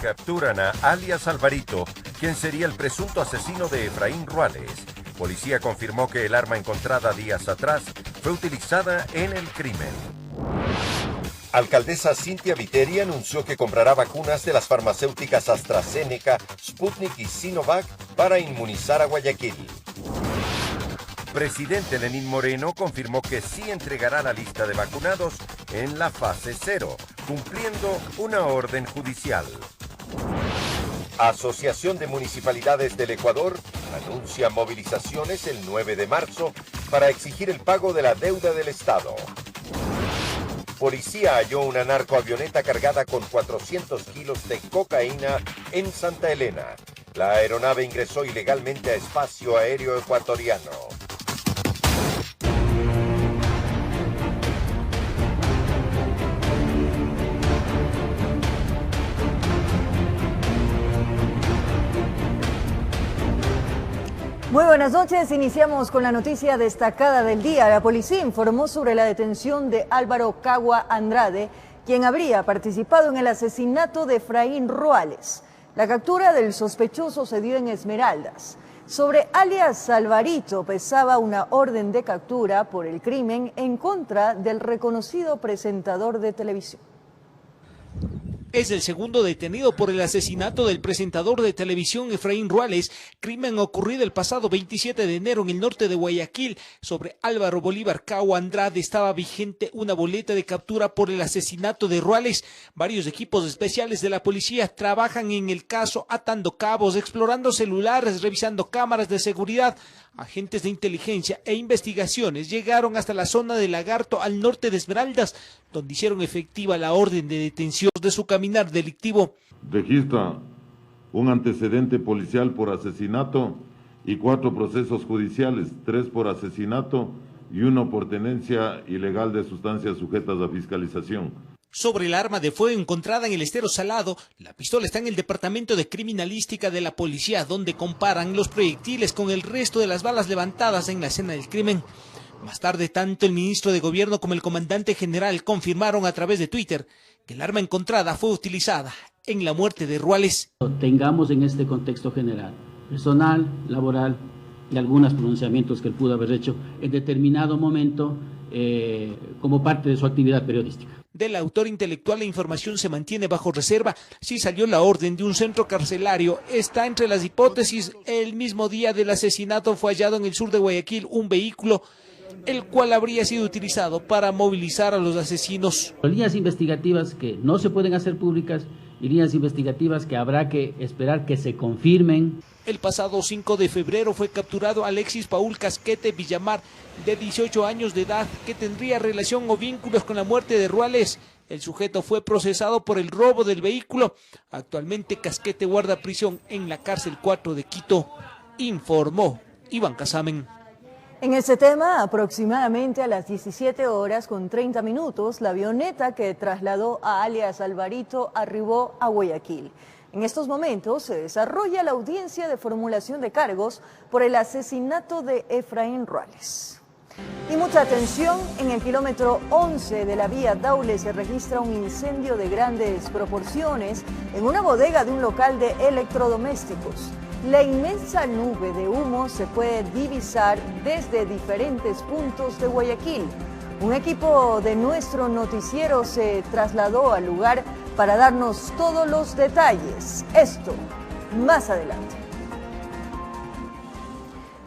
Capturan a alias Alvarito, quien sería el presunto asesino de Efraín Ruales. Policía confirmó que el arma encontrada días atrás fue utilizada en el crimen. Alcaldesa Cynthia Viteri anunció que comprará vacunas de las farmacéuticas AstraZeneca, Sputnik y Sinovac para inmunizar a Guayaquil. Presidente Lenín Moreno confirmó que sí entregará la lista de vacunados en la fase 0, cumpliendo una orden judicial. Asociación de Municipalidades del Ecuador anuncia movilizaciones el 9 de marzo para exigir el pago de la deuda del Estado. Policía halló una narcoavioneta cargada con 400 kilos de cocaína en Santa Elena. La aeronave ingresó ilegalmente a espacio aéreo ecuatoriano. Muy buenas noches, iniciamos con la noticia destacada del día. La policía informó sobre la detención de Álvaro Cagua Andrade, quien habría participado en el asesinato de Efraín Ruales. La captura del sospechoso se dio en Esmeraldas. Sobre alias Alvarito pesaba una orden de captura por el crimen en contra del reconocido presentador de televisión. Es el segundo detenido por el asesinato del presentador de televisión Efraín Ruales, crimen ocurrido el pasado 27 de enero en el norte de Guayaquil. Sobre Álvaro Bolívar Cagua Andrade estaba vigente una boleta de captura por el asesinato de Ruales. Varios equipos especiales de la policía trabajan en el caso, atando cabos, explorando celulares, revisando cámaras de seguridad. Agentes de inteligencia e investigaciones llegaron hasta la zona de Lagarto, al norte de Esmeraldas, donde hicieron efectiva la orden de detención de su caminar delictivo. Registra un antecedente policial por asesinato y 4 procesos judiciales, 3 por asesinato y 1 por tenencia ilegal de sustancias sujetas a fiscalización. Sobre el arma de fuego encontrada en el Estero Salado, la pistola está en el Departamento de Criminalística de la Policía, donde comparan los proyectiles con el resto de las balas levantadas en la escena del crimen. Más tarde, tanto el ministro de Gobierno como el comandante general confirmaron a través de Twitter que el arma encontrada fue utilizada en la muerte de Ruales. Tengamos en este contexto general, personal, laboral y algunos pronunciamientos que él pudo haber hecho en determinado momento como parte de su actividad periodística. Del autor intelectual la información se mantiene bajo reserva. Si salió la orden de un centro carcelario, está entre las hipótesis. El mismo día del asesinato fue hallado en el sur de Guayaquil un vehículo, el cual habría sido utilizado para movilizar a los asesinos. Líneas investigativas que no se pueden hacer públicas y líneas investigativas que habrá que esperar que se confirmen. El pasado 5 de febrero fue capturado Alexis Paul Casquete Villamar, de 18 años de edad, que tendría relación o vínculos con la muerte de Ruales. El sujeto fue procesado por el robo del vehículo. Actualmente Casquete guarda prisión en la cárcel 4 de Quito, informó Iván Casamen. En este tema, aproximadamente a las 17 horas con 30 minutos, la avioneta que trasladó a alias Alvarito arribó a Guayaquil. En estos momentos se desarrolla la audiencia de formulación de cargos por el asesinato de Efraín Ruales. Y mucha atención, en el kilómetro 11 de la vía Daule se registra un incendio de grandes proporciones en una bodega de un local de electrodomésticos. La inmensa nube de humo se puede divisar desde diferentes puntos de Guayaquil. Un equipo de nuestro noticiero se trasladó al lugar para darnos todos los detalles. Esto más adelante.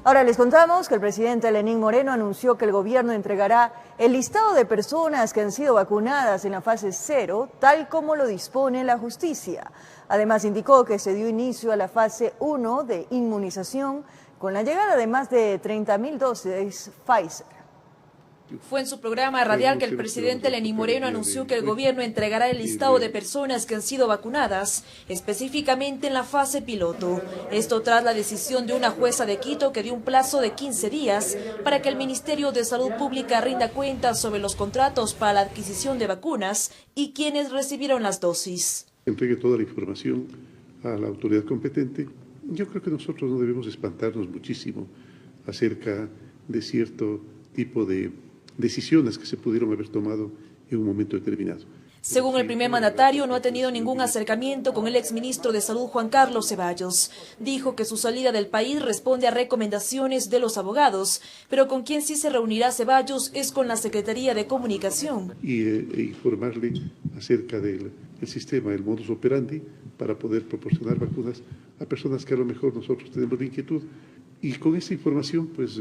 Ahora les contamos que el presidente Lenín Moreno anunció que el gobierno entregará el listado de personas que han sido vacunadas en la fase 0, tal como lo dispone la justicia. Además indicó que se dio inicio a la fase 1 de inmunización con la llegada de más de 30.000 dosis Pfizer. Fue en su programa radial que el presidente Lenín Moreno anunció que el gobierno entregará el listado de personas que han sido vacunadas, específicamente en la fase piloto. Esto tras la decisión de una jueza de Quito que dio un plazo de 15 días para que el Ministerio de Salud Pública rinda cuentas sobre los contratos para la adquisición de vacunas y quienes recibieron las dosis. Entregue toda la información a la autoridad competente. Yo creo que nosotros no debemos espantarnos muchísimo acerca de cierto tipo de decisiones que se pudieron haber tomado en un momento determinado. Según el primer mandatario, no ha tenido ningún acercamiento con el exministro de Salud Juan Carlos Ceballos. Dijo que su salida del país responde a recomendaciones de los abogados, pero con quien sí se reunirá Ceballos es con la Secretaría de Comunicación. E informarle acerca del sistema, el modus operandi, para poder proporcionar vacunas a personas que a lo mejor nosotros tenemos inquietud. Y con esa información, pues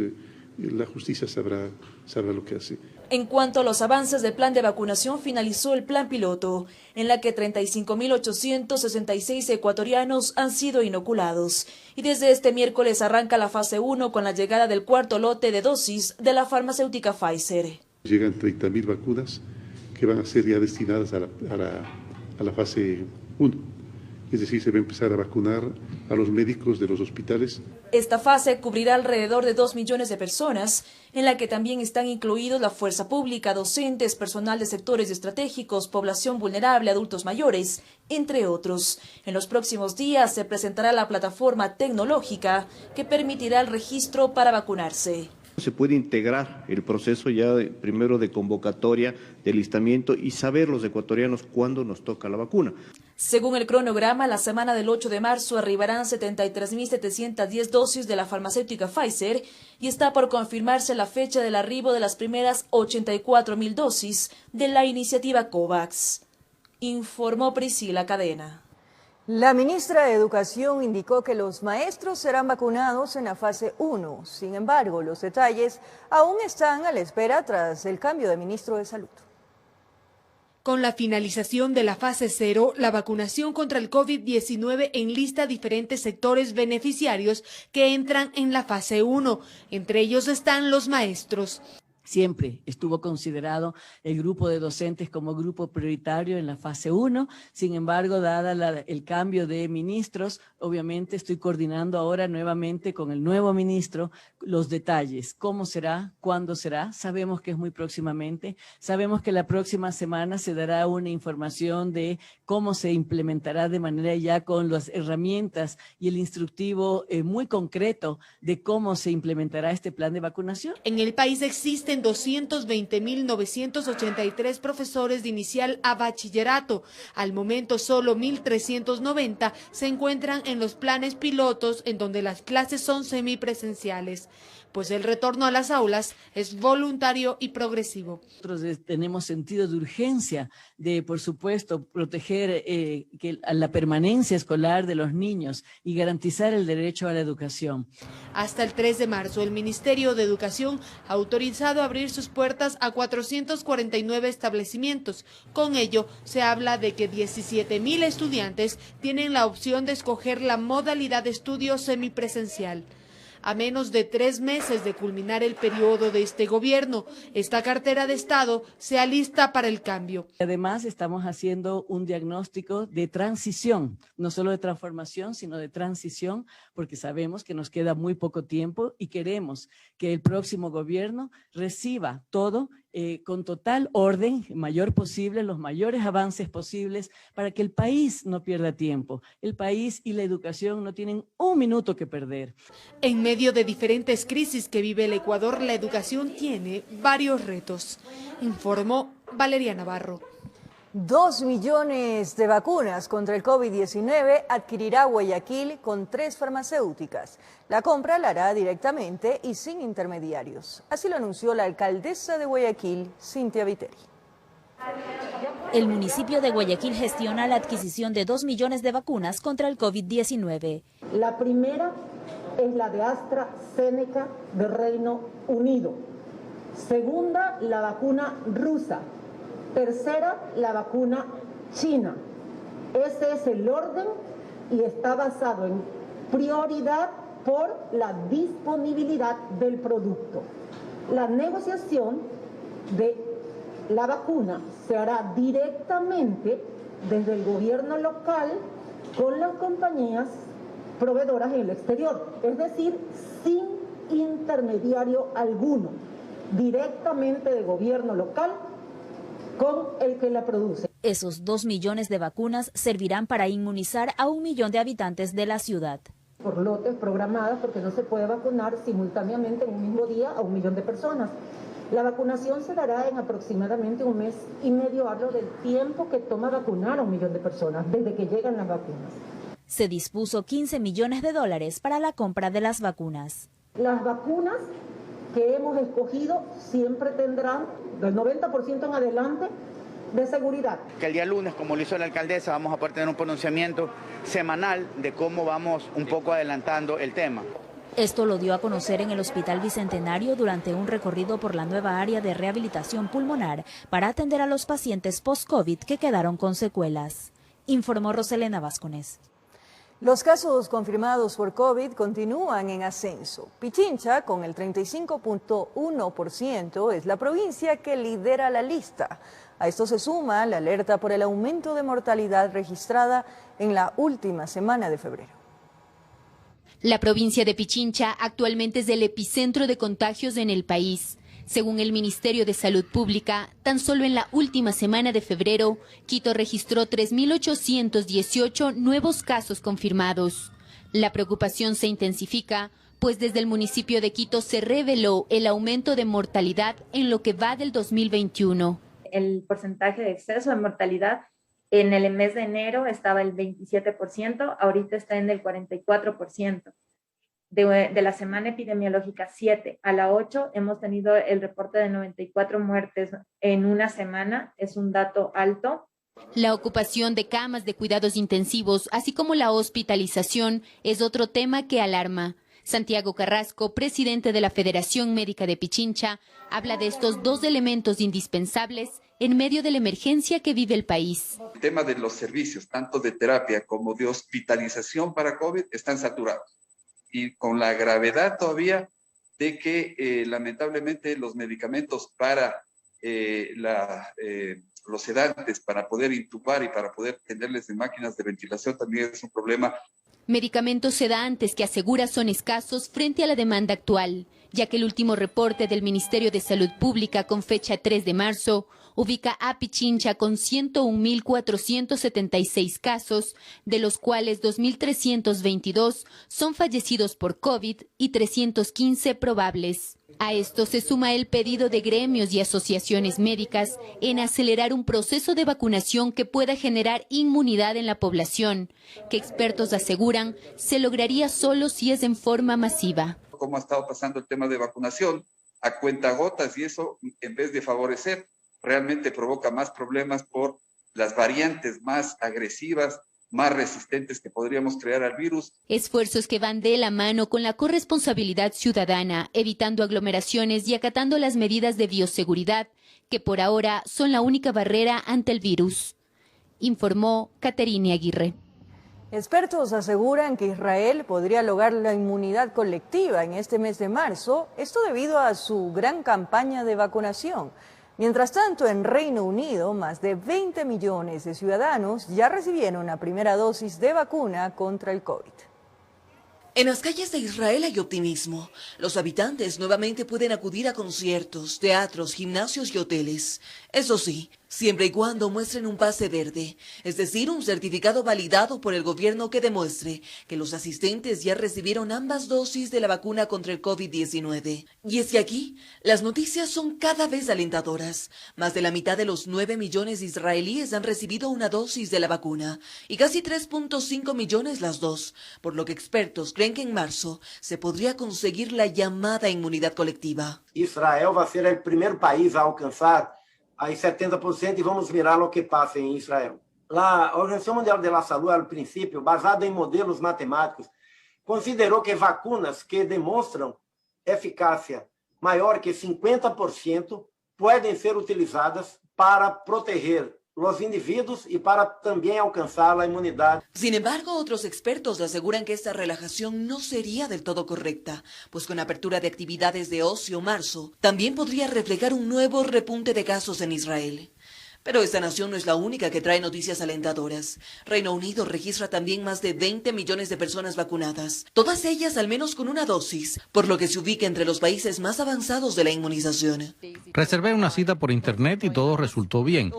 la justicia sabrá lo que hace. En cuanto a los avances del plan de vacunación, finalizó el plan piloto, en la que 35.866 ecuatorianos han sido inoculados. Y desde este miércoles arranca la fase 1 con la llegada del cuarto lote de dosis de la farmacéutica Pfizer. Llegan 30.000 vacunas que van a ser ya destinadas a la fase 1. Es decir, se va a empezar a vacunar a los médicos de los hospitales. Esta fase cubrirá alrededor de 2 millones de personas, en la que también están incluidos la fuerza pública, docentes, personal de sectores estratégicos, población vulnerable, adultos mayores, entre otros. En los próximos días se presentará la plataforma tecnológica que permitirá el registro para vacunarse. Se puede integrar el proceso ya primero de convocatoria, de listamiento y saber los ecuatorianos cuándo nos toca la vacuna. Según el cronograma, la semana del 8 de marzo arribarán 73.710 dosis de la farmacéutica Pfizer y está por confirmarse la fecha del arribo de las primeras 84.000 dosis de la iniciativa COVAX. Informó Priscila Cadena. La ministra de Educación indicó que los maestros serán vacunados en la fase 1. Sin embargo, los detalles aún están a la espera tras el cambio de ministro de Salud. Con la finalización de la fase 0, la vacunación contra el COVID-19 enlista diferentes sectores beneficiarios que entran en la fase 1. Entre ellos están los maestros. Siempre estuvo considerado el grupo de docentes como grupo prioritario en la fase 1. Sin embargo, dada el cambio de ministros, obviamente estoy coordinando ahora nuevamente con el nuevo ministro los detalles. ¿Cómo será? ¿Cuándo será? Sabemos que es muy próximamente. Sabemos que la próxima semana se dará una información de cómo se implementará de manera ya con las herramientas y el instructivo muy concreto de cómo se implementará este plan de vacunación. En el país existen 220.983 profesores de inicial a bachillerato. Al momento, solo 1.390 se encuentran en los planes pilotos en donde las clases son semipresenciales, pues el retorno a las aulas es voluntario y progresivo. Nosotros tenemos sentido de urgencia de, por supuesto, proteger la permanencia escolar de los niños y garantizar el derecho a la educación. Hasta el 3 de marzo, el Ministerio de Educación ha autorizado abrir sus puertas a 449 establecimientos. Con ello, se habla de que 17.000 estudiantes tienen la opción de escoger la modalidad de estudio semipresencial. A menos de 3 meses de culminar el periodo de este gobierno, esta cartera de Estado se alista para el cambio. Además, estamos haciendo un diagnóstico de transición, no solo de transformación, sino de transición, porque sabemos que nos queda muy poco tiempo y queremos que el próximo gobierno reciba todo con total orden, mayor posible, los mayores avances posibles, para que el país no pierda tiempo. El país y la educación no tienen un minuto que perder. En medio de diferentes crisis que vive el Ecuador, la educación tiene varios retos, informó Valeria Navarro. 2 millones de vacunas contra el COVID-19 adquirirá Guayaquil con 3 farmacéuticas. La compra la hará directamente y sin intermediarios. Así lo anunció la alcaldesa de Guayaquil, Cintia Viteri. El municipio de Guayaquil gestiona la adquisición de 2 millones de vacunas contra el COVID-19. La primera es la de AstraZeneca de Reino Unido. Segunda, la vacuna rusa. Tercera, la vacuna china. Ese es el orden y está basado en prioridad por la disponibilidad del producto. La negociación de la vacuna se hará directamente desde el gobierno local con las compañías proveedoras en el exterior, es decir, sin intermediario alguno, directamente del gobierno local con el que la produce. Esos 2 millones de vacunas servirán para inmunizar a 1 millón de habitantes de la ciudad. Por lotes programadas, porque no se puede vacunar simultáneamente en un mismo día a 1 millón de personas. La vacunación se dará en aproximadamente 1 mes y medio, hablo del tiempo que toma vacunar a 1 millón de personas desde que llegan las vacunas. Se dispuso $15 millones para la compra de las vacunas. Las vacunas que hemos escogido siempre tendrán del 90% en adelante de seguridad. Que el día lunes, como lo hizo la alcaldesa, vamos a poder tener un pronunciamiento semanal de cómo vamos un poco adelantando el tema. Esto lo dio a conocer en el Hospital Bicentenario durante un recorrido por la nueva área de rehabilitación pulmonar para atender a los pacientes post-COVID que quedaron con secuelas. Informó Roselena Vázquez. Los casos confirmados por COVID continúan en ascenso. Pichincha, con el 35.1%, es la provincia que lidera la lista. A esto se suma la alerta por el aumento de mortalidad registrada en la última semana de febrero. La provincia de Pichincha actualmente es el epicentro de contagios en el país. Según el Ministerio de Salud Pública, tan solo en la última semana de febrero, Quito registró 3.818 nuevos casos confirmados. La preocupación se intensifica, pues desde el municipio de Quito se reveló el aumento de mortalidad en lo que va del 2021. El porcentaje de exceso de mortalidad en el mes de enero estaba el 27%, ahorita está en el 44%. De la semana epidemiológica 7 a la 8 hemos tenido el reporte de 94 muertes en una semana, es un dato alto. La ocupación de camas de cuidados intensivos, así como la hospitalización, es otro tema que alarma. Santiago Carrasco, presidente de la Federación Médica de Pichincha, habla de estos dos elementos indispensables en medio de la emergencia que vive el país. El tema de los servicios, tanto de terapia como de hospitalización para COVID, están saturados. Y con la gravedad todavía de que lamentablemente los medicamentos para los sedantes, para poder intubar y para poder tenerles en máquinas de ventilación también es un problema. Medicamentos sedantes que asegura son escasos frente a la demanda actual, ya que el último reporte del Ministerio de Salud Pública con fecha 3 de marzo ubica a Pichincha con 101.476 casos, de los cuales 2.322 son fallecidos por COVID y 315 probables. A esto se suma el pedido de gremios y asociaciones médicas en acelerar un proceso de vacunación que pueda generar inmunidad en la población, que expertos aseguran se lograría solo si es en forma masiva. Como ha estado pasando el tema de vacunación a cuentagotas y eso en vez de favorecer realmente provoca más problemas por las variantes más agresivas, más resistentes que podríamos crear al virus. Esfuerzos que van de la mano con la corresponsabilidad ciudadana, evitando aglomeraciones y acatando las medidas de bioseguridad, que por ahora son la única barrera ante el virus, informó Caterine Aguirre. Expertos aseguran que Israel podría lograr la inmunidad colectiva en este mes de marzo, esto debido a su gran campaña de vacunación. Mientras tanto, en Reino Unido, más de 20 millones de ciudadanos ya recibieron la primera dosis de vacuna contra el COVID. En las calles de Israel hay optimismo. Los habitantes nuevamente pueden acudir a conciertos, teatros, gimnasios y hoteles. Eso sí, siempre y cuando muestren un pase verde, es decir, un certificado validado por el gobierno que demuestre que los asistentes ya recibieron ambas dosis de la vacuna contra el COVID-19. Y es que aquí, las noticias son cada vez alentadoras. Más de la mitad de los 9 millones de israelíes han recibido una dosis de la vacuna y casi 3.5 millones las dos, por lo que expertos creen que en marzo se podría conseguir la llamada inmunidad colectiva. Israel va a ser el primer país a alcanzar aí 70% e vamos mirar o que passa em Israel. A Organização Mundial de la Saúde, ao princípio, baseada em modelos matemáticos, considerou que vacunas que demonstram eficácia maior que 50% podem ser utilizadas para proteger los individuos y para también alcanzar la inmunidad. Sin embargo, otros expertos aseguran que esta relajación no sería del todo correcta, pues con apertura de actividades de ocio marzo, también podría reflejar un nuevo repunte de casos en Israel. Pero esta nación no es la única que trae noticias alentadoras. Reino Unido registra también más de 20 millones de personas vacunadas, todas ellas al menos con una dosis, por lo que se ubica entre los países más avanzados de la inmunización. Reservé una cita por internet y todo resultó bien.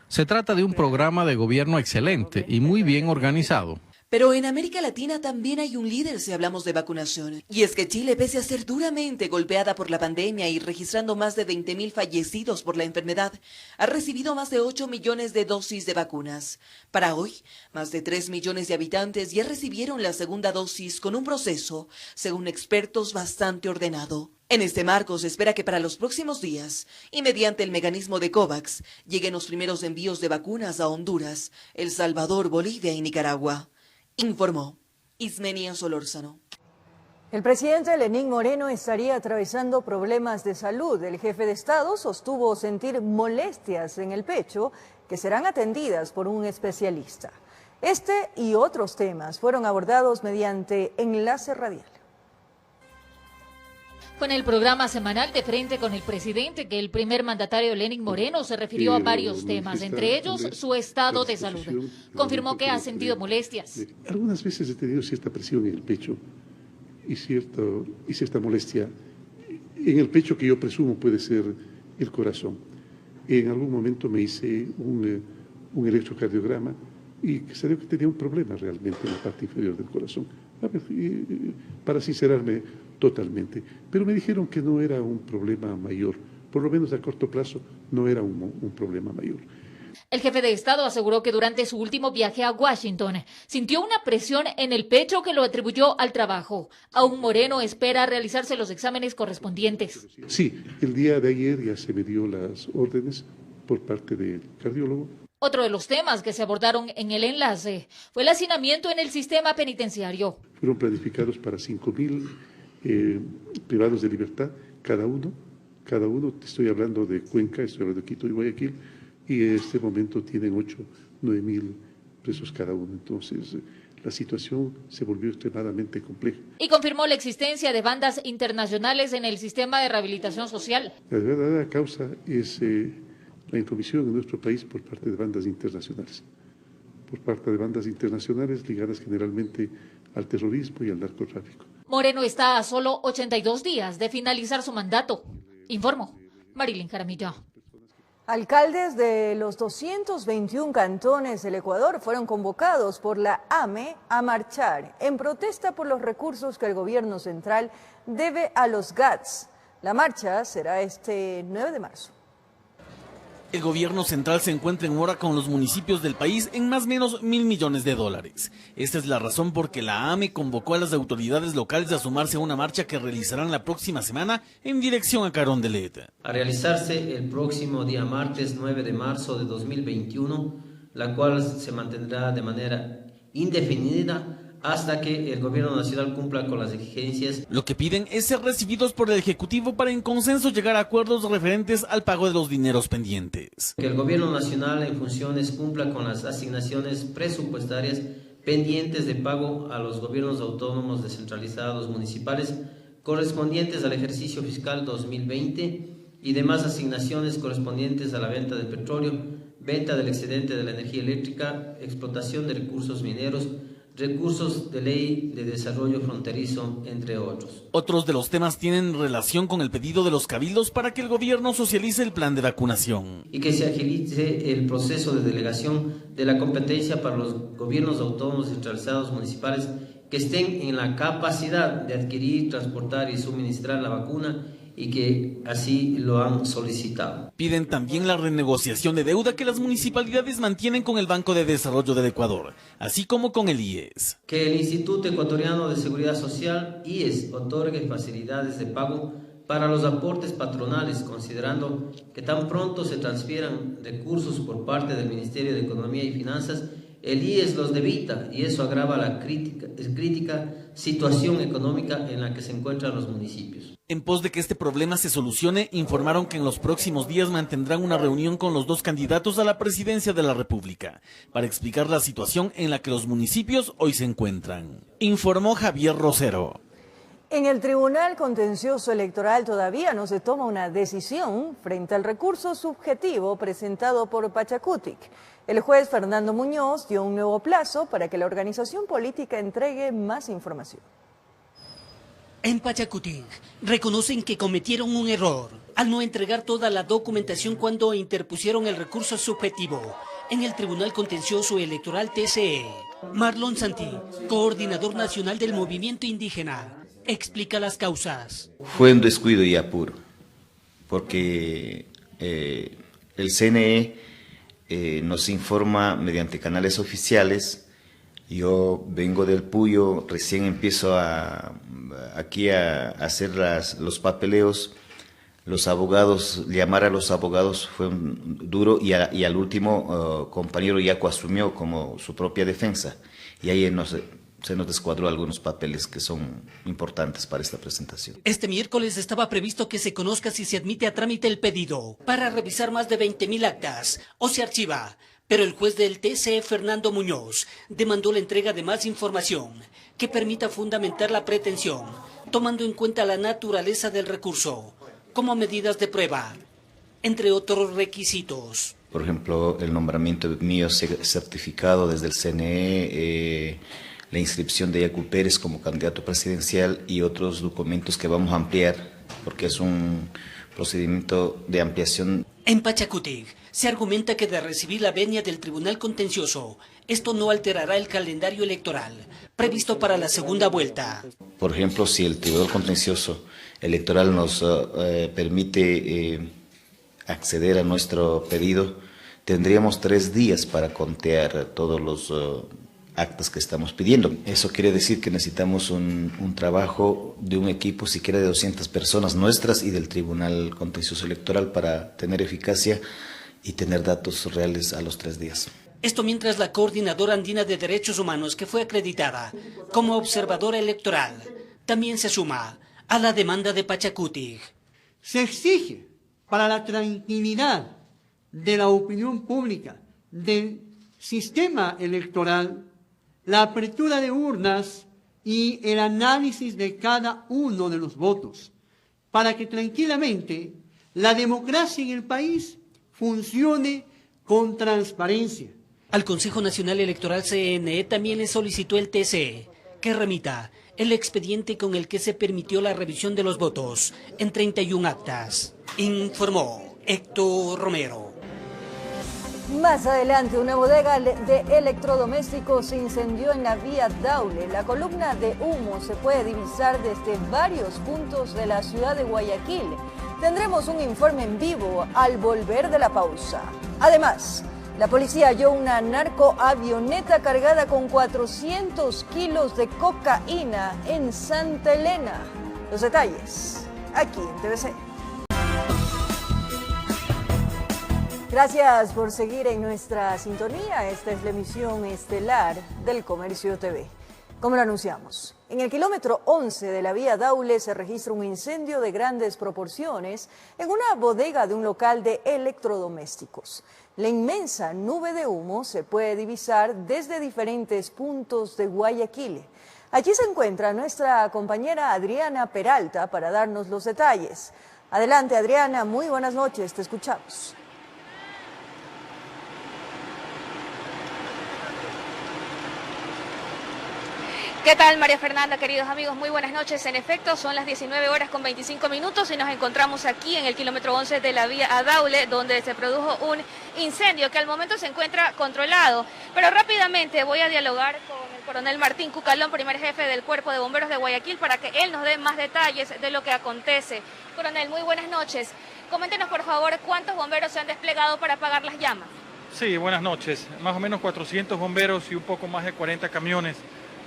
Se trata de un programa de gobierno excelente y muy bien organizado. Pero en América Latina también hay un líder si hablamos de vacunación. Y es que Chile, pese a ser duramente golpeada por la pandemia y registrando más de 20.000 fallecidos por la enfermedad, ha recibido más de 8 millones de dosis de vacunas. Para hoy, más de 3 millones de habitantes ya recibieron la segunda dosis con un proceso, según expertos, bastante ordenado. En este marco se espera que para los próximos días, y mediante el mecanismo de COVAX, lleguen los primeros envíos de vacunas a Honduras, El Salvador, Bolivia y Nicaragua. Informó Ismenia Solórzano. El presidente Lenín Moreno estaría atravesando problemas de salud. El jefe de Estado sostuvo sentir molestias en el pecho que serán atendidas por un especialista. Este y otros temas fueron abordados mediante enlace radial. Fue en el programa semanal de Frente con el Presidente que el primer mandatario Lenín Moreno se refirió a varios temas, entre ellos su estado de salud. Confirmó que ha sentido molestias. Algunas veces he tenido cierta presión en el pecho y cierta molestia en el pecho que yo presumo puede ser el corazón. En algún momento me hice un electrocardiograma y salió que tenía un problema realmente en la parte inferior del corazón. Para sincerarme totalmente, pero me dijeron que no era un problema mayor, por lo menos a corto plazo no era un problema mayor. El jefe de Estado aseguró que durante su último viaje a Washington sintió una presión en el pecho que lo atribuyó al trabajo. Aún Moreno espera realizarse los exámenes correspondientes. Sí, el día de ayer ya se me dio las órdenes por parte del cardiólogo. Otro de los temas que se abordaron en el enlace fue el hacinamiento en el sistema penitenciario. Fueron planificados para 5.000 privados de libertad, cada uno, te estoy hablando de Cuenca, estoy hablando de Quito y Guayaquil, y en este momento tienen 9.000 presos cada uno. Entonces, la situación se volvió extremadamente compleja. Y confirmó la existencia de bandas internacionales en el sistema de rehabilitación social. La verdadera causa es la intromisión en nuestro país por parte de bandas internacionales. Ligadas generalmente al terrorismo y al narcotráfico. Moreno está a solo 82 días de finalizar su mandato. Informó Marilyn Jaramillo. Alcaldes de los 221 cantones del Ecuador fueron convocados por la AME a marchar en protesta por los recursos que el gobierno central debe a los GATS. La marcha será este 9 de marzo. El gobierno central se encuentra en mora con los municipios del país en más o menos $1.000 millones. Esta es la razón por que la AME convocó a las autoridades locales a sumarse a una marcha que realizarán la próxima semana en dirección a Carondelet. A realizarse el próximo día martes 9 de marzo de 2021, la cual se mantendrá de manera indefinida hasta que el gobierno nacional cumpla con las exigencias. Lo que piden es ser recibidos por el Ejecutivo para en consenso llegar a acuerdos referentes al pago de los dineros pendientes. Que el gobierno nacional en funciones cumpla con las asignaciones presupuestarias pendientes de pago a los gobiernos autónomos descentralizados municipales correspondientes al ejercicio fiscal 2020 y demás asignaciones correspondientes a la venta del petróleo, venta del excedente de la energía eléctrica, explotación de recursos mineros, recursos de ley de desarrollo fronterizo, entre otros. Otros de los temas tienen relación con el pedido de los cabildos para que el gobierno socialice el plan de vacunación. Y que se agilice el proceso de delegación de la competencia para los gobiernos autónomos centralizados municipales que estén en la capacidad de adquirir, transportar y suministrar la vacuna y que así lo han solicitado. Piden también la renegociación de deuda que las municipalidades mantienen con el Banco de Desarrollo del Ecuador, así como con el IES. Que el Instituto Ecuatoriano de Seguridad Social, IES, otorgue facilidades de pago para los aportes patronales, considerando que tan pronto se transfieran recursos por parte del Ministerio de Economía y Finanzas, el IES los debita y eso agrava la crítica situación económica en la que se encuentran los municipios. En pos de que este problema se solucione, informaron que en los próximos días mantendrán una reunión con los dos candidatos a la presidencia de la República para explicar la situación en la que los municipios hoy se encuentran. Informó Javier Rosero. En el Tribunal Contencioso Electoral todavía no se toma una decisión frente al recurso subjetivo presentado por Pachacutic. El juez Fernando Muñoz dio un nuevo plazo para que la organización política entregue más información. En Pachacutic reconocen que cometieron un error al no entregar toda la documentación cuando interpusieron el recurso subjetivo. en el Tribunal Contencioso Electoral TCE. Marlon Santí, coordinador nacional del movimiento indígena, explica las causas. Fue un descuido y apuro, porque el CNE nos informa mediante canales oficiales. Yo vengo del Puyo, recién empiezo aquí a hacer los papeleos. Los abogados, llamar a los abogados fue duro y al último compañero Yaco asumió como su propia defensa y ahí se nos descuadró algunos papeles que son importantes para esta presentación. Este miércoles estaba previsto que se conozca si se admite a trámite el pedido para revisar más de 20.000 actas o se archiva, pero el juez del TCE, Fernando Muñoz, demandó la entrega de más información que permita fundamentar la pretensión, tomando en cuenta la naturaleza del recurso, como medidas de prueba, entre otros requisitos. Por ejemplo, el nombramiento mío certificado desde el CNE, la inscripción de Yacu Pérez como candidato presidencial y otros documentos que vamos a ampliar, porque es un procedimiento de ampliación. En Pachacutic se argumenta que de recibir la venia del Tribunal Contencioso, esto no alterará el calendario electoral previsto para la segunda vuelta. Por ejemplo, si el Tribunal Contencioso Electoral nos permite acceder a nuestro pedido, tendríamos 3 días para contear todos los actas que estamos pidiendo. Eso quiere decir que necesitamos un trabajo de un equipo, siquiera de 200 personas nuestras y del Tribunal Contencioso Electoral para tener eficacia y tener datos reales a los 3 días. Esto mientras la Coordinadora Andina de Derechos Humanos, que fue acreditada como observadora electoral, también se suma a la demanda de Pachacutic. Se exige para la tranquilidad de la opinión pública, del sistema electoral, la apertura de urnas y el análisis de cada uno de los votos, para que tranquilamente la democracia en el país funcione con transparencia. Al Consejo Nacional Electoral CNE también le solicitó el TCE que remita el expediente con el que se permitió la revisión de los votos en 31 actas. Informó Héctor Romero. Más adelante, una bodega de electrodomésticos se incendió en la vía Daule. La columna de humo se puede divisar desde varios puntos de la ciudad de Guayaquil. Tendremos un informe en vivo al volver de la pausa. Además, la policía halló una narcoavioneta cargada con 400 kilos de cocaína en Santa Elena. Los detalles aquí en TVC. Gracias por seguir en nuestra sintonía. Esta es la emisión estelar del Comercio TV. Como lo anunciamos, en el kilómetro 11 de la vía Daule se registra un incendio de grandes proporciones en una bodega de un local de electrodomésticos. La inmensa nube de humo se puede divisar desde diferentes puntos de Guayaquil. Allí se encuentra nuestra compañera Adriana Peralta para darnos los detalles. Adelante, Adriana, muy buenas noches, te escuchamos. ¿Qué tal, María Fernanda, queridos amigos? Muy buenas noches. En efecto, son las 19:25 y nos encontramos aquí en el kilómetro 11 de la vía Daule, donde se produjo un incendio que al momento se encuentra controlado. Pero rápidamente voy a dialogar con el coronel Martín Cucalón, primer jefe del Cuerpo de Bomberos de Guayaquil, para que él nos dé más detalles de lo que acontece. Coronel, muy buenas noches. Coméntenos, por favor, ¿cuántos bomberos se han desplegado para apagar las llamas? Sí, buenas noches. Más o menos 400 bomberos y un poco más de 40 camiones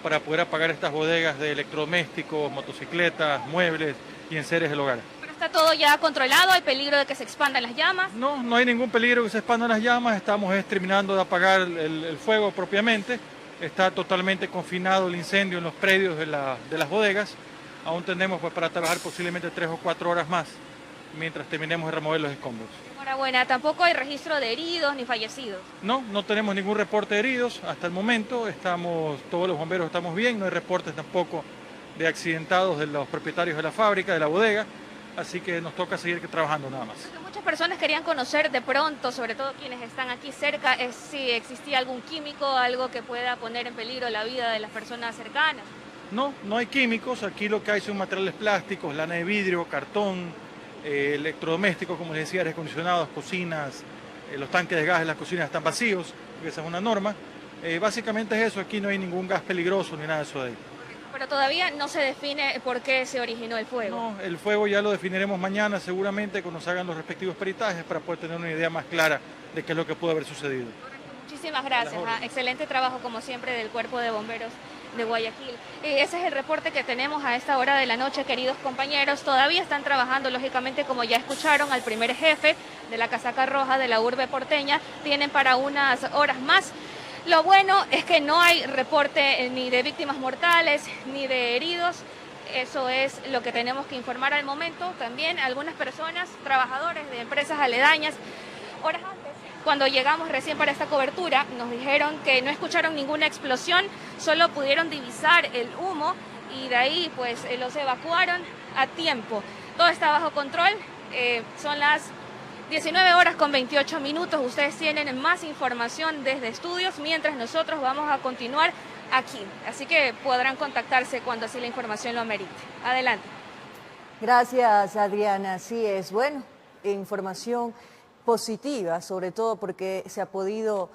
para poder apagar estas bodegas de electrodomésticos, motocicletas, muebles y enseres del hogar. ¿Pero está todo ya controlado? ¿Hay peligro de que se expandan las llamas? No, no hay ningún peligro que se expandan las llamas. Estamos terminando de apagar el fuego propiamente. Está totalmente confinado el incendio en los predios de las bodegas. Aún tenemos pues, para trabajar posiblemente 3 o 4 horas más mientras terminemos de remover los escombros. Enhorabuena, tampoco hay registro de heridos ni fallecidos. No, no tenemos ningún reporte de heridos hasta el momento. Todos los bomberos estamos bien, no hay reportes tampoco de accidentados de los propietarios de la fábrica, de la bodega, así que nos toca seguir trabajando nada más. Muchas personas querían conocer de pronto, sobre todo quienes están aquí cerca, si existía algún químico, algo que pueda poner en peligro la vida de las personas cercanas. No, no hay químicos. Aquí lo que hay son materiales plásticos, lana de vidrio, cartón, electrodomésticos, como les decía, aires acondicionados, cocinas, los tanques de gas en las cocinas están vacíos, porque esa es una norma. Básicamente es eso, aquí no hay ningún gas peligroso ni nada de eso de ahí. Pero todavía no se define por qué se originó el fuego. No, el fuego ya lo definiremos mañana seguramente cuando se hagan los respectivos peritajes para poder tener una idea más clara de qué es lo que pudo haber sucedido. Muchísimas gracias, excelente trabajo como siempre del Cuerpo de Bomberos de Guayaquil. Ese es el reporte que tenemos a esta hora de la noche, queridos compañeros. Todavía están trabajando, lógicamente, como ya escucharon, al primer jefe de la casaca roja de la urbe porteña. Tienen para unas horas más. Lo bueno es que no hay reporte ni de víctimas mortales ni de heridos. Eso es lo que tenemos que informar al momento. También algunas personas, trabajadores de empresas aledañas, horas antes, cuando llegamos recién para esta cobertura, nos dijeron que no escucharon ninguna explosión, solo pudieron divisar el humo y de ahí pues los evacuaron a tiempo. Todo está bajo control, son las 19:28. Ustedes tienen más información desde estudios, mientras nosotros vamos a continuar aquí. Así que podrán contactarse cuando así la información lo amerite. Adelante. Gracias, Adriana. Así es. Bueno, información positiva, sobre todo porque se ha podido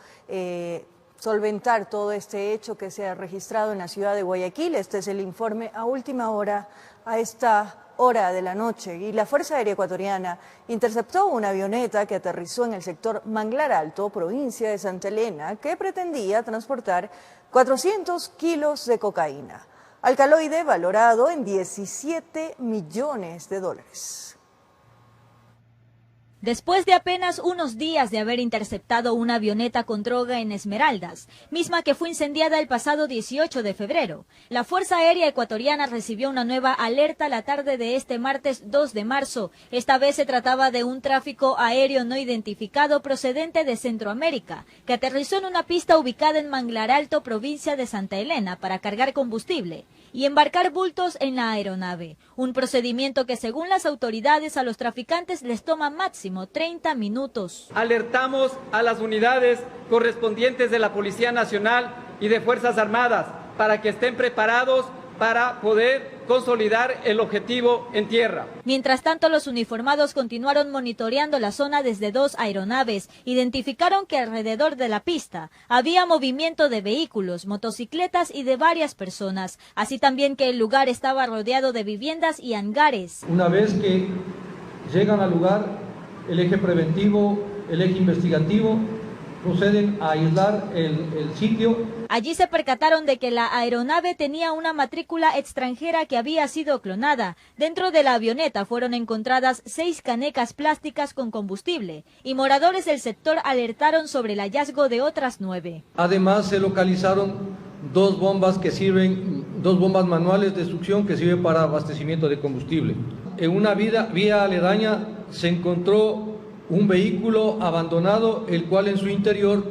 solventar todo este hecho que se ha registrado en la ciudad de Guayaquil. Este es el informe a última hora, a esta hora de la noche. Y la Fuerza Aérea Ecuatoriana interceptó una avioneta que aterrizó en el sector Manglar Alto, provincia de Santa Elena, que pretendía transportar 400 kilos de cocaína, alcaloide valorado en $17 millones. Después de apenas unos días de haber interceptado una avioneta con droga en Esmeraldas, misma que fue incendiada el pasado 18 de febrero, la Fuerza Aérea Ecuatoriana recibió una nueva alerta la tarde de este martes 2 de marzo. Esta vez se trataba de un tráfico aéreo no identificado procedente de Centroamérica, que aterrizó en una pista ubicada en Manglar Alto, provincia de Santa Elena, para cargar combustible y embarcar bultos en la aeronave, un procedimiento que según las autoridades a los traficantes les toma máximo 30 minutos. Alertamos a las unidades correspondientes de la Policía Nacional y de Fuerzas Armadas para que estén preparados para poder consolidar el objetivo en tierra. Mientras tanto, los uniformados continuaron monitoreando la zona desde 2 aeronaves. Identificaron que alrededor de la pista había movimiento de vehículos, motocicletas y de varias personas, así también que el lugar estaba rodeado de viviendas y hangares. Una vez que llegan al lugar, el eje preventivo, el eje investigativo, proceden a aislar el sitio. Allí se percataron de que la aeronave tenía una matrícula extranjera que había sido clonada. Dentro de la avioneta fueron encontradas 6 canecas plásticas con combustible y moradores del sector alertaron sobre el hallazgo de otras 9. Además se localizaron 2 bombas manuales de succión que sirven para abastecimiento de combustible. En una vía aledaña se encontró un vehículo abandonado, el cual en su interior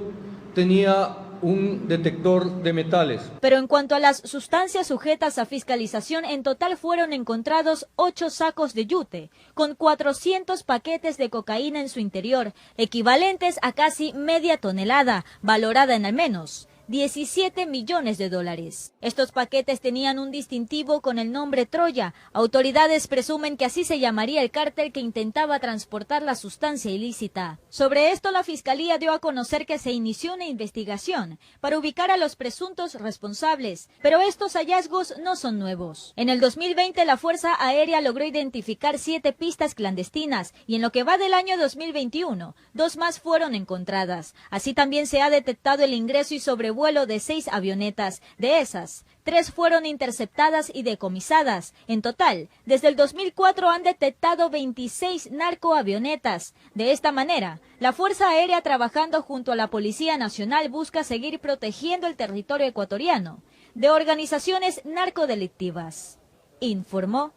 tenía un detector de metales. Pero en cuanto a las sustancias sujetas a fiscalización, en total fueron encontrados 8 sacos de yute, con 400 paquetes de cocaína en su interior, equivalentes a casi media tonelada, valorada en al menos $17 millones. Estos paquetes tenían un distintivo con el nombre Troya. Autoridades presumen que así se llamaría el cártel que intentaba transportar la sustancia ilícita. Sobre esto, la Fiscalía dio a conocer que se inició una investigación para ubicar a los presuntos responsables, pero estos hallazgos no son nuevos. En el 2020, la Fuerza Aérea logró identificar 7 pistas clandestinas y en lo que va del año 2021, 2 más fueron encontradas. Así también se ha detectado el ingreso y sobrevuelo de 6 avionetas. De esas, 3 fueron interceptadas y decomisadas. En total, desde el 2004 han detectado 26 narcoavionetas. De esta manera, la Fuerza Aérea, trabajando junto a la Policía Nacional, busca seguir protegiendo el territorio ecuatoriano de organizaciones narcodelictivas. Informó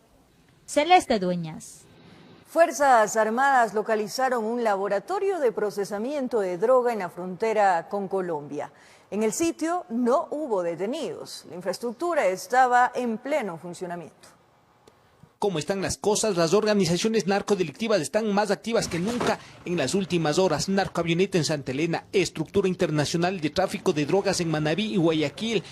Celeste Dueñas. Fuerzas Armadas localizaron un laboratorio de procesamiento de droga en la frontera con Colombia. En el sitio no hubo detenidos. La infraestructura estaba en pleno funcionamiento. ¿Cómo están las cosas? Las organizaciones narcodelictivas están más activas que nunca en las últimas horas. Narcoavioneta en Santa Elena, estructura internacional de tráfico de drogas en Manabí y Guayaquil,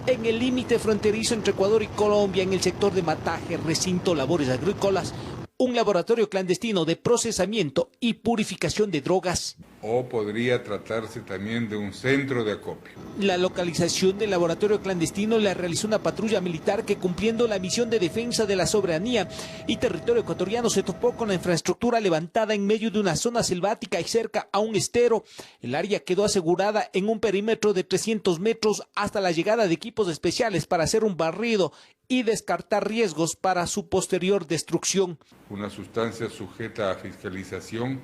en el límite fronterizo entre Ecuador y Colombia, en el sector de Mataje, recinto, labores agrícolas, un laboratorio clandestino de procesamiento y purificación de drogas. o podría tratarse también de un centro de acopio. La localización del laboratorio clandestino la realizó una patrulla militar que, cumpliendo la misión de defensa de la soberanía y territorio ecuatoriano, se topó con la infraestructura levantada en medio de una zona selvática y cerca a un estero. El área quedó asegurada en un perímetro de 300 metros hasta la llegada de equipos especiales para hacer un barrido y descartar riesgos para su posterior destrucción. Una sustancia sujeta a fiscalización,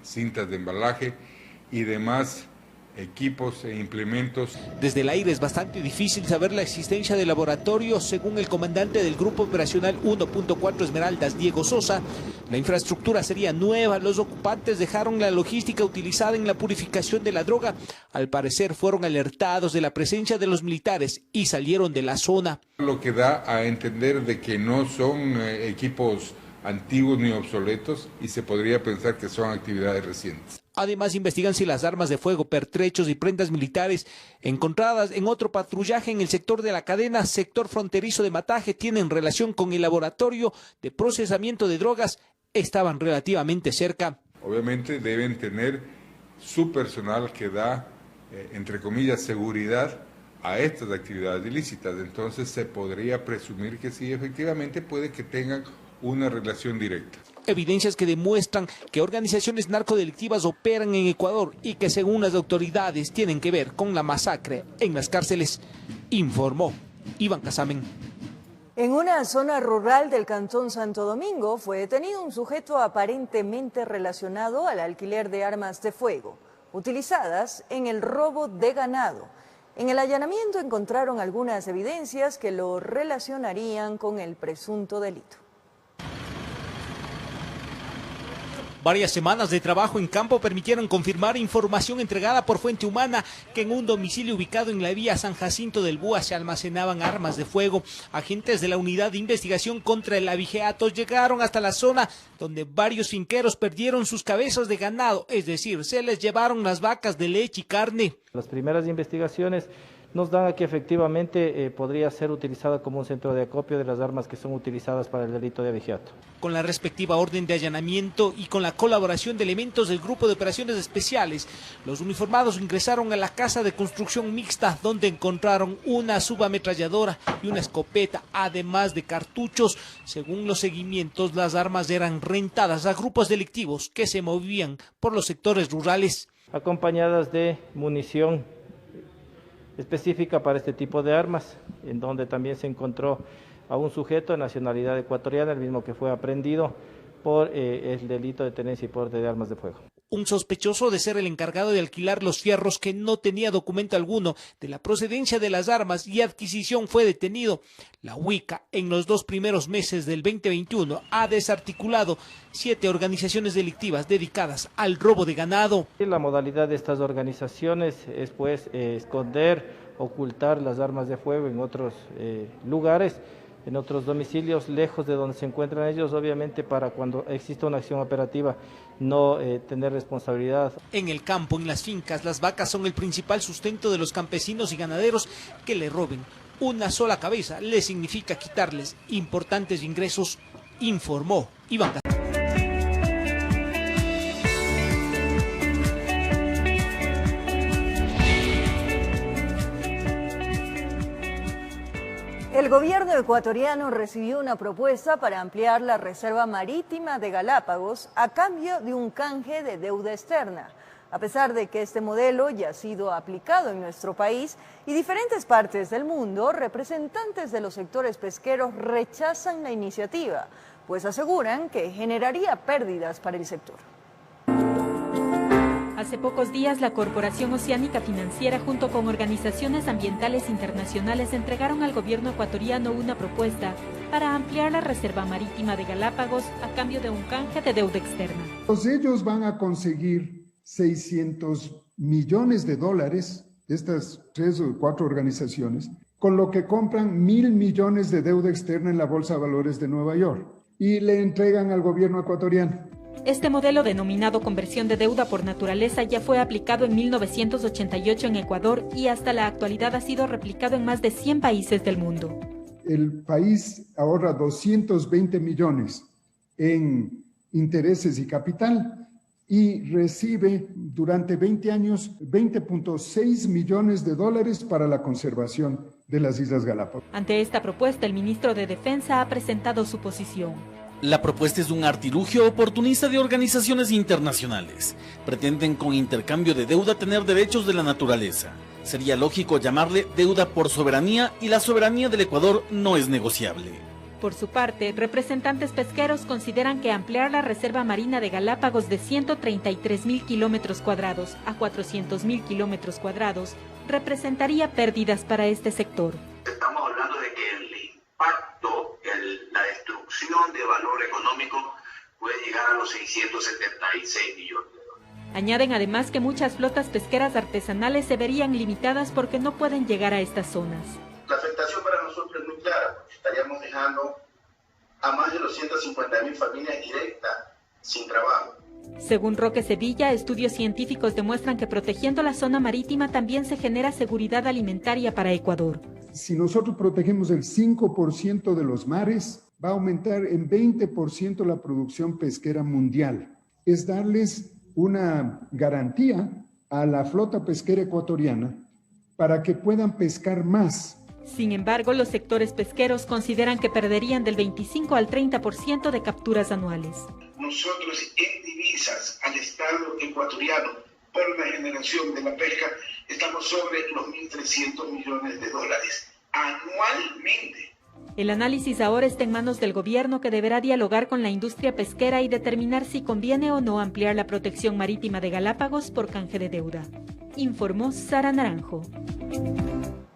cintas de embalaje y demás equipos e implementos. Desde el aire es bastante difícil saber la existencia del laboratorio. Según el comandante del Grupo Operacional 1.4 Esmeraldas, Diego Sosa, la infraestructura sería nueva. Los ocupantes dejaron la logística utilizada en la purificación de la droga. Al parecer fueron alertados de la presencia de los militares y salieron de la zona. Lo que da a entender de que no son equipos antiguos ni obsoletos y se podría pensar que son actividades recientes. Además, investigan si las armas de fuego, pertrechos y prendas militares encontradas en otro patrullaje en el sector de la cadena, sector fronterizo de Mataje, tienen relación con el laboratorio de procesamiento de drogas. Estaban relativamente cerca. Obviamente deben tener su personal que da, entre comillas, seguridad a estas actividades ilícitas. Entonces se podría presumir que sí, efectivamente puede que tengan una relación directa. Evidencias que demuestran que organizaciones narcodelictivas operan en Ecuador y que, según las autoridades, tienen que ver con la masacre en las cárceles, informó Iván Casamen. En una zona rural del Cantón Santo Domingo fue detenido un sujeto aparentemente relacionado al alquiler de armas de fuego, utilizadas en el robo de ganado. En el allanamiento encontraron algunas evidencias que lo relacionarían con el presunto delito. Varias semanas de trabajo en campo permitieron confirmar información entregada por fuente humana que en un domicilio ubicado en la vía San Jacinto del Búa se almacenaban armas de fuego. Agentes de la Unidad de Investigación contra el Abigeato llegaron hasta la zona donde varios finqueros perdieron sus cabezas de ganado, es decir, se les llevaron las vacas de leche y carne. Las primeras investigaciones nos dan a que efectivamente podría ser utilizada como un centro de acopio de las armas que son utilizadas para el delito de abigeato. Con la respectiva orden de allanamiento y con la colaboración de elementos del Grupo de Operaciones Especiales, los uniformados ingresaron a la casa de construcción mixta, donde encontraron una subametralladora y una escopeta, además de cartuchos. Según los seguimientos, las armas eran rentadas a grupos delictivos que se movían por los sectores rurales. Acompañadas de munición específica para este tipo de armas, en donde también se encontró a un sujeto de nacionalidad ecuatoriana, el mismo que fue aprehendido por el delito de tenencia y porte de armas de fuego. Un sospechoso de ser el encargado de alquilar los fierros, que no tenía documento alguno de la procedencia de las armas y adquisición, fue detenido. La UICA, en los 2 primeros meses del 2021, ha desarticulado 7 organizaciones delictivas dedicadas al robo de ganado. La modalidad de estas organizaciones es pues esconder, ocultar las armas de fuego en otros lugares, en otros domicilios, lejos de donde se encuentran ellos, obviamente para cuando exista una acción operativa no tener responsabilidad. En el campo, en las fincas, las vacas son el principal sustento de los campesinos y ganaderos. Que le roben una sola cabeza le significa quitarles importantes ingresos, informó Iván. El gobierno ecuatoriano recibió una propuesta para ampliar la reserva marítima de Galápagos a cambio de un canje de deuda externa. A pesar de que este modelo ya ha sido aplicado en nuestro país y diferentes partes del mundo, representantes de los sectores pesqueros rechazan la iniciativa, pues aseguran que generaría pérdidas para el sector. Hace pocos días, la Corporación Oceánica Financiera, junto con organizaciones ambientales internacionales, entregaron al gobierno ecuatoriano una propuesta para ampliar la reserva marítima de Galápagos a cambio de un canje de deuda externa. Ellos van a conseguir $600 millones, estas 3 o 4 organizaciones, con lo que compran 1.000 millones de deuda externa en la Bolsa de Valores de Nueva York y le entregan al gobierno ecuatoriano. Este modelo, denominado conversión de deuda por naturaleza, ya fue aplicado en 1988 en Ecuador y hasta la actualidad ha sido replicado en más de 100 países del mundo. El país ahorra 220 millones en intereses y capital y recibe durante 20 años 20.6 millones de dólares para la conservación de las Islas Galápagos. Ante esta propuesta, el ministro de Defensa ha presentado su posición. La propuesta es un artilugio oportunista de organizaciones internacionales. Pretenden con intercambio de deuda tener derechos de la naturaleza. Sería lógico llamarle deuda por soberanía y la soberanía del Ecuador no es negociable. Por su parte, representantes pesqueros consideran que ampliar la Reserva Marina de Galápagos de 133.000 kilómetros cuadrados a 400.000 kilómetros cuadrados representaría pérdidas para este sector. Estamos hablando de que el impacto, la destrucción de valor económico puede llegar a los 676 millones de dólares. Añaden además que muchas flotas pesqueras artesanales se verían limitadas porque no pueden llegar a estas zonas. La afectación para nosotros es muy clara, porque estaríamos dejando a más de 250.000 familias directas sin trabajo. Según Roque Sevilla, estudios científicos demuestran que protegiendo la zona marítima también se genera seguridad alimentaria para Ecuador. Si nosotros protegemos el 5% de los mares, va a aumentar en 20% la producción pesquera mundial. Es darles una garantía a la flota pesquera ecuatoriana para que puedan pescar más. Sin embargo, los sectores pesqueros consideran que perderían del 25 al 30% de capturas anuales. Nosotros en divisas al Estado ecuatoriano por la generación de la pesca estamos sobre los 1.300 millones de dólares anualmente. El análisis ahora está en manos del gobierno, que deberá dialogar con la industria pesquera y determinar si conviene o no ampliar la protección marítima de Galápagos por canje de deuda. Informó Sara Naranjo.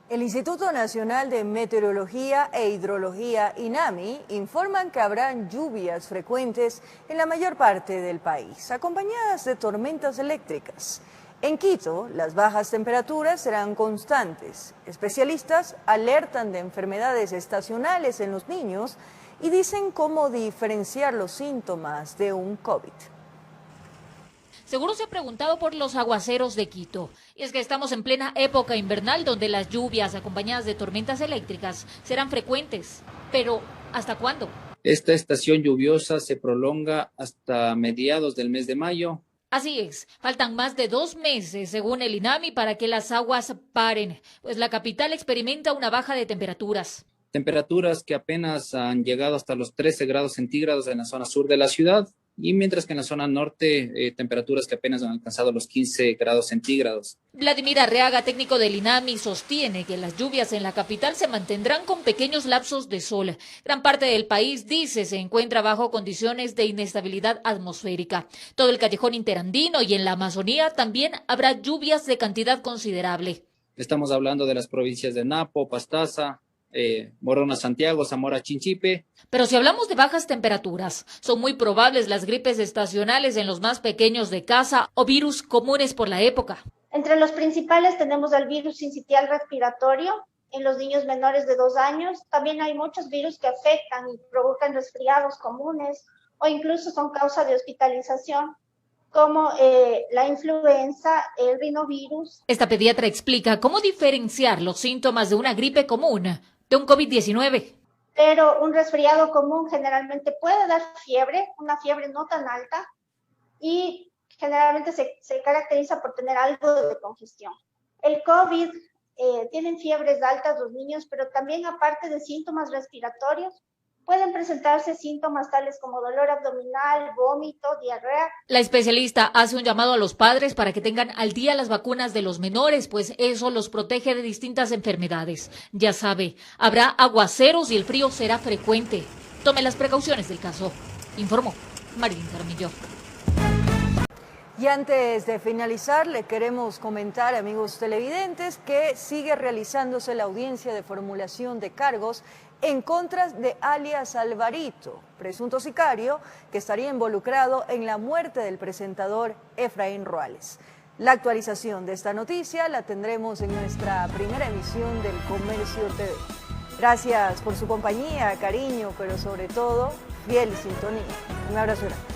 El Instituto Nacional de Meteorología e Hidrología, INAMI, informan que habrán lluvias frecuentes en la mayor parte del país, acompañadas de tormentas eléctricas. En Quito, las bajas temperaturas serán constantes. Especialistas alertan de enfermedades estacionales en los niños y dicen cómo diferenciar los síntomas de un COVID. Seguro se ha preguntado por los aguaceros de Quito. Y es que estamos en plena época invernal donde las lluvias acompañadas de tormentas eléctricas serán frecuentes. Pero, ¿hasta cuándo? Esta estación lluviosa se prolonga hasta mediados del mes de mayo. Así es, faltan más de 2 meses, según el INAMI, para que las aguas paren, pues la capital experimenta una baja de temperaturas. Temperaturas que apenas han llegado hasta los 13 grados centígrados en la zona sur de la ciudad, y mientras que en la zona norte, temperaturas que apenas han alcanzado los 15 grados centígrados. Vladimir Arriaga, técnico del INAMI, sostiene que las lluvias en la capital se mantendrán con pequeños lapsos de sol. Gran parte del país, dice, se encuentra bajo condiciones de inestabilidad atmosférica. Todo el callejón interandino y en la Amazonía también habrá lluvias de cantidad considerable. Estamos hablando de las provincias de Napo, Pastaza, Morona, Santiago, Zamora, Chinchipe. Pero si hablamos de bajas temperaturas, son muy probables las gripes estacionales en los más pequeños de casa o virus comunes por la época. Entre los principales tenemos el virus sincitial respiratorio en los niños menores de 2 años. También hay muchos virus que afectan y provocan resfriados comunes o incluso son causa de hospitalización, como la influenza, el rinovirus. Esta pediatra explica cómo diferenciar los síntomas de una gripe común de un COVID-19. Pero un resfriado común generalmente puede dar fiebre, una fiebre no tan alta, y generalmente se caracteriza por tener algo de congestión. El COVID tienen fiebres altas los niños, pero también aparte de síntomas respiratorios, pueden presentarse síntomas tales como dolor abdominal, vómito, diarrea. La especialista hace un llamado a los padres para que tengan al día las vacunas de los menores, pues eso los protege de distintas enfermedades. Ya sabe, habrá aguaceros y el frío será frecuente. Tome las precauciones del caso. Informó Marilyn Jaramillo. Y antes de finalizar, le queremos comentar, amigos televidentes, que sigue realizándose la audiencia de formulación de cargos en contra de alias Alvarito, presunto sicario que estaría involucrado en la muerte del presentador Efraín Ruales. La actualización de esta noticia la tendremos en nuestra primera emisión del Comercio TV. Gracias por su compañía, cariño, pero sobre todo, fiel sintonía. Un abrazo grande.